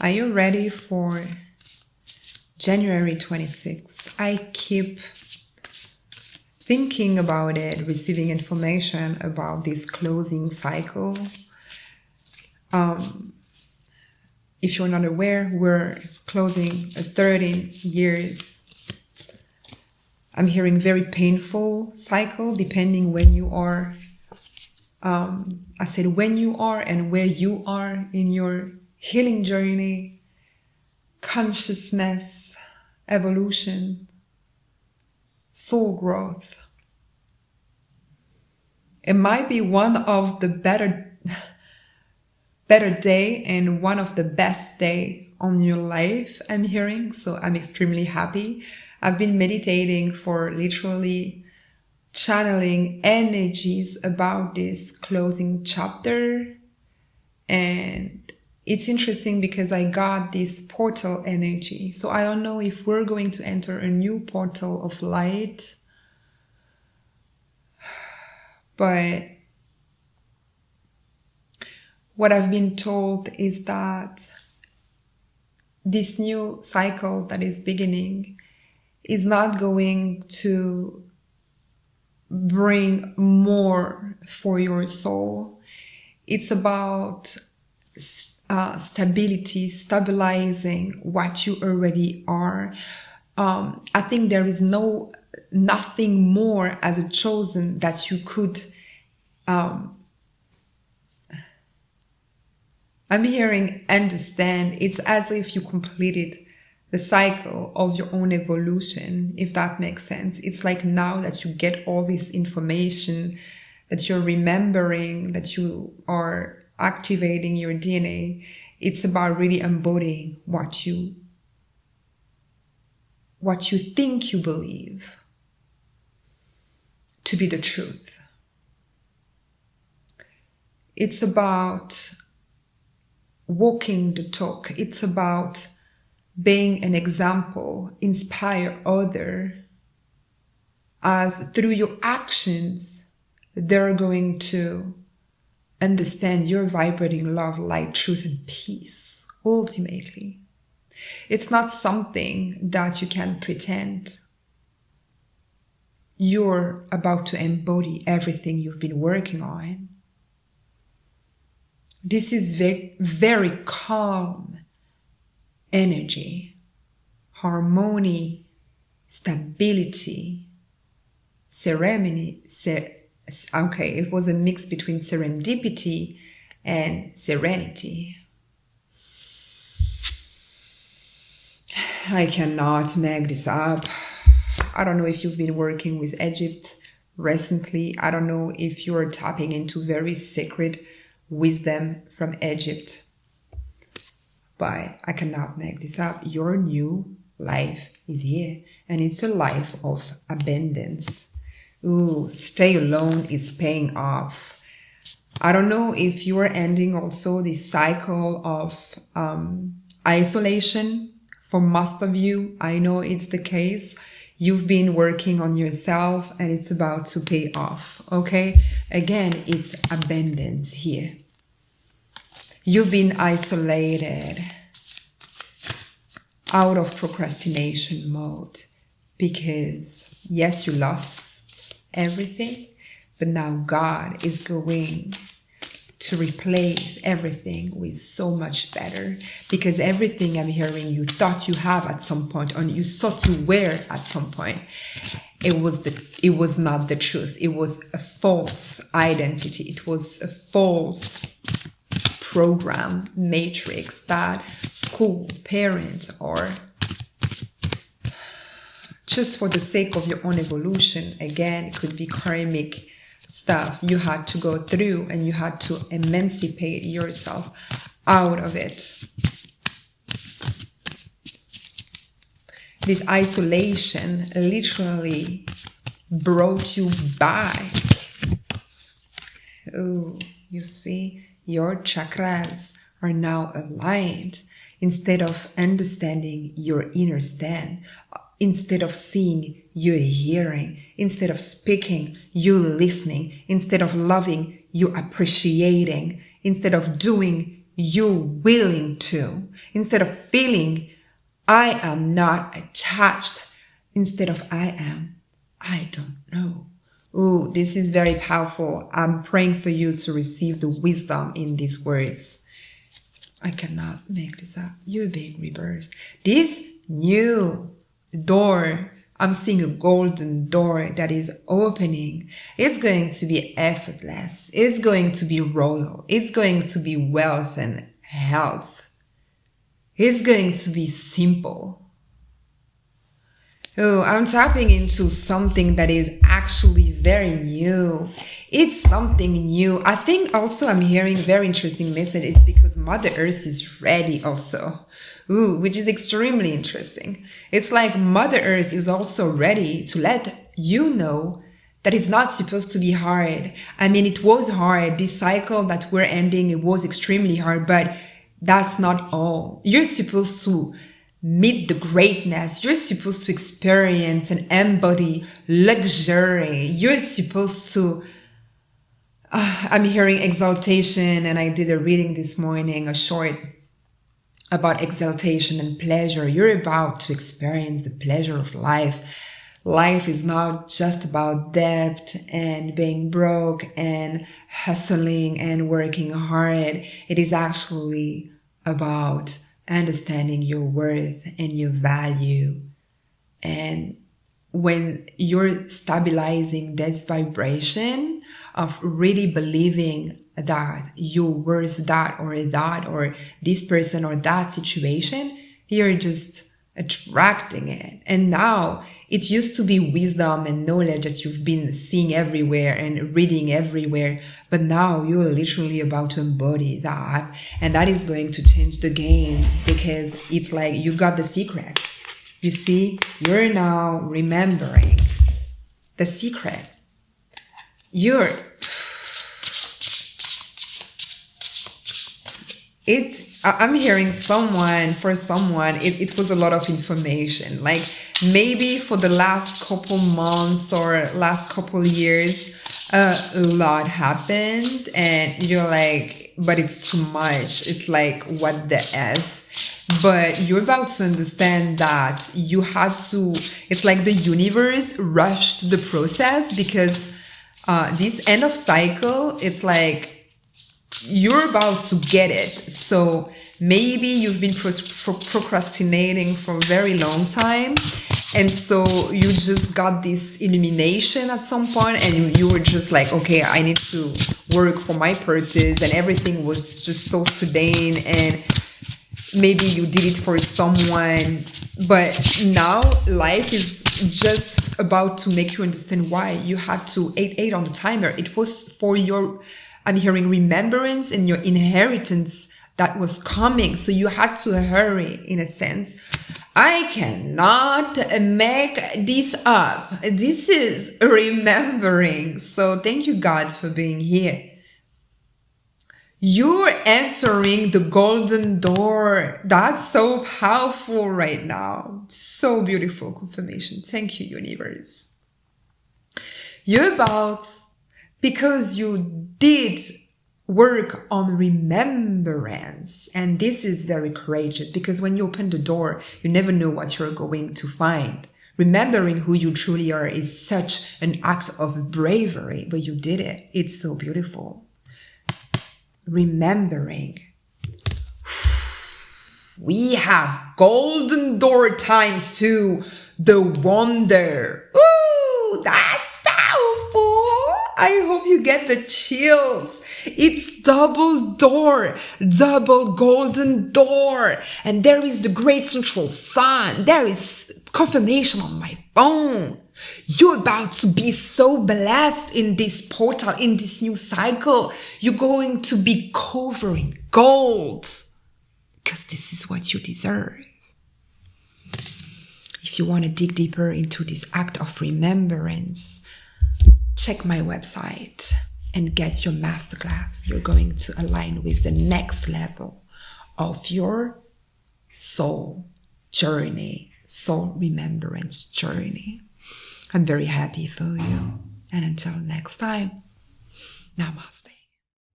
Are you ready for January 26th? I keep thinking about it, receiving information about this closing cycle. If you're not aware, we're closing 13 years. I'm hearing very painful cycle depending when you are. I said when you are and where you are in your healing journey, consciousness, evolution, soul growth. It might be one of the better day and one of the best day on your life, I'm hearing. So I'm extremely happy. I've been meditating for literally channeling energies about this closing chapter. And it's interesting because I got this portal energy. So I don't know if we're going to enter a new portal of light. But what I've been told is that this new cycle that is beginning is not going to bring more for your soul. It's about stability, stabilizing what you already are. I think there is nothing more as a chosen that you could I'm hearing understand. It's as if you completed the cycle of your own evolution, if that makes sense. It's like now that you get all this information, that you're remembering, that you are activating your DNA. It's about really embodying what you think you believe to be the truth. It's about walking the talk. It's about being an example, inspire others, as through your actions, they're going to understand you're vibrating love, light, truth, and peace. Ultimately, it's not something that you can pretend. You're about to embody everything you've been working on. This is very, very calm energy, harmony, stability, serenity. Okay, it was a mix between serendipity and serenity. I cannot make this up. I don't know if you've been working with Egypt recently. I don't know if you're tapping into very sacred wisdom from Egypt. But I cannot make this up. Your new life is here. And it's a life of abundance. Ooh, stay alone is paying off. I don't know if you are ending also this cycle of isolation. For most of you, I know it's the case. You've been working on yourself and it's about to pay off, okay? Again, it's abundance here. You've been isolated out of procrastination mode because, yes, you lost everything, but now God is going to replace everything with so much better, because everything I'm hearing you thought you have at some point, or you thought you were at some point, it was not the truth. It was a false identity. It was a false program, matrix that school, parents, or just for the sake of your own evolution, again, it could be karmic stuff you had to go through, and you had to emancipate yourself out of it. This isolation literally brought you back. Oh, you see, your chakras are now aligned. Instead of understanding, you're understand. Instead of seeing, you're hearing. Instead of speaking, you're listening. Instead of loving, you're appreciating. Instead of doing, you're willing to. Instead of feeling, I am not attached. Instead of I am, I don't know. Ooh, this is very powerful. I'm praying for you to receive the wisdom in these words. I cannot make this up. You're being rebirthed. This new door, I'm seeing a golden door that is opening. It's going to be effortless. It's going to be royal. It's going to be wealth and health. It's going to be simple. Oh, I'm tapping into something that is actually very new. It's something new. I think also I'm hearing a very interesting message. It's because Mother Earth is ready also. Ooh, which is extremely interesting. It's like Mother Earth is also ready to let you know that it's not supposed to be hard. I mean, it was hard. This cycle that we're ending, it was extremely hard, but that's not all. You're supposed to meet the greatness. You're supposed to experience and embody luxury. You're supposed to, I'm hearing exaltation, and I did a reading this morning, a short about exaltation and pleasure. You're about to experience the pleasure of life. Life is not just about debt and being broke and hustling and working hard. It is actually about understanding your worth and your value. And when you're stabilizing this vibration of really believing that you're worth that or this person or that situation, you're just attracting it. And now it used to be wisdom and knowledge that you've been seeing everywhere and reading everywhere, but now you're literally about to embody that, and that is going to change the game, because it's like you got the secret. You see, you're now remembering the secret. I'm hearing it was a lot of information. Like maybe for the last couple months or last couple years, a lot happened and you're like, but it's too much. It's like, what the F? But you're about to understand that you had to, it's like the universe rushed the process, because this end of cycle, it's like, you're about to get it. So maybe you've been procrastinating for a very long time, and so you just got this illumination at some point, and you were just like, okay, I need to work for my purpose, and everything was just so sudden, and maybe you did it for someone, but now life is just about to make you understand why you had to 8 on the timer. It was for your, I'm hearing remembrance and your inheritance that was coming. So you had to hurry, in a sense. I cannot make this up. This is remembering. So thank you, God, for being here. You're answering the golden door. That's so powerful right now. So beautiful confirmation. Thank you, universe. You're about, because you did work on remembrance, and this is very courageous, because when you open the door, you never know what you're going to find. Remembering who you truly are is such an act of bravery, but you did it. It's so beautiful. Remembering. We have golden door times 2, the wonder. Ooh, that's powerful. I hope you get the chills. It's double door, double golden door. And there is the great central sun. There is confirmation on my phone. You're about to be so blessed in this portal, in this new cycle. You're going to be covering gold, because this is what you deserve. If you want to dig deeper into this act of remembrance, check my website and get your masterclass. You're going to align with the next level of your soul journey, soul remembrance journey. I'm very happy for you. And until next time, namaste.